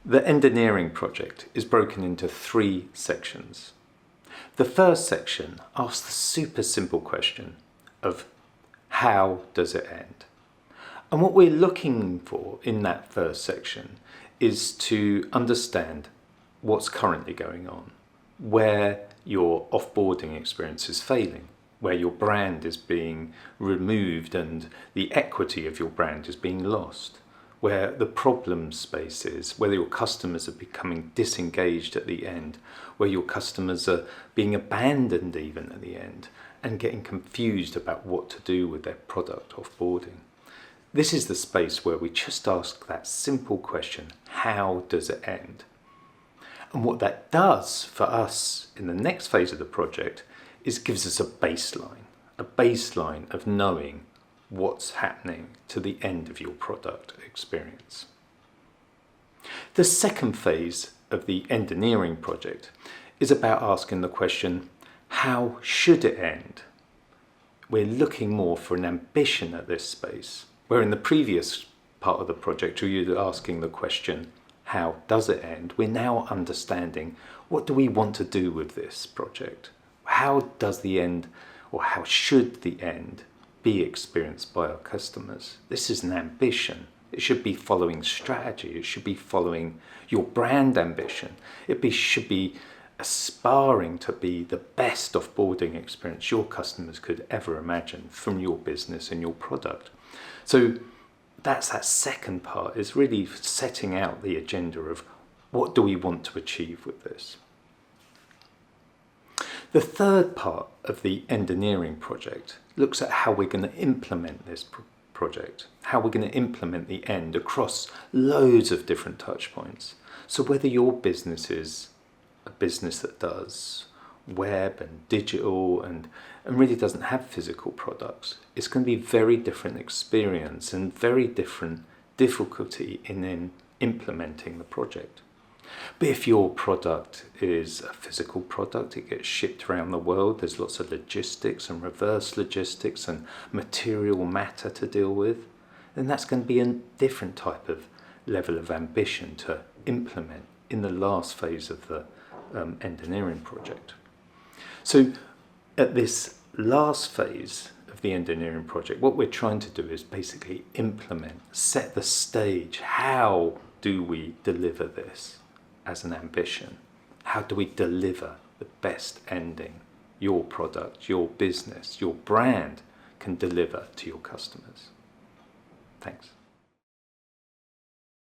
The Endineering project is broken into 3 sections. The first section asks the super simple question of how does it end? And what we're looking for in that first section is to understand what's currently going on, where your offboarding experience is failing, where your brand is being removed and the equity of your brand is being lost, where the problem space is, whether your customers are becoming disengaged at the end, where your customers are being abandoned even at the end and getting confused about what to do with their product offboarding. This is the space where we just ask that simple question, how does it end? And what that does for us in the next phase of the project is gives us a baseline of knowing what's happening to the end of your product experience. The second phase of the Endineering project is about asking the question, how should it end? We're looking more for an ambition at this space, where in the previous part of the project you were asking the question, how does it end? We're now understanding, what do we want to do with this project? How does the end, or how should the end be experienced by our customers? This is an ambition. It should be following strategy. It should be following your brand ambition. Should be aspiring to be the best offboarding experience your customers could ever imagine from your business and your product. So that's that second part, is really setting out the agenda of what do we want to achieve with this. The third part of the Endineering project looks at how we're going to implement this project, how we're going to implement the end across loads of different touch points. So whether your business is a business that does web and digital and really doesn't have physical products, it's going to be very different experience and very different difficulty in implementing the project. But if your product is a physical product, it gets shipped around the world, there's lots of logistics and reverse logistics and material matter to deal with, then that's going to be a different type of level of ambition to implement in the last phase of the Endineering project. So at this last phase of the Endineering project, what we're trying to do is basically implement, set the stage. How do we deliver this as an ambition? How do we deliver the best ending your product, your business, your brand can deliver to your customers? Thanks.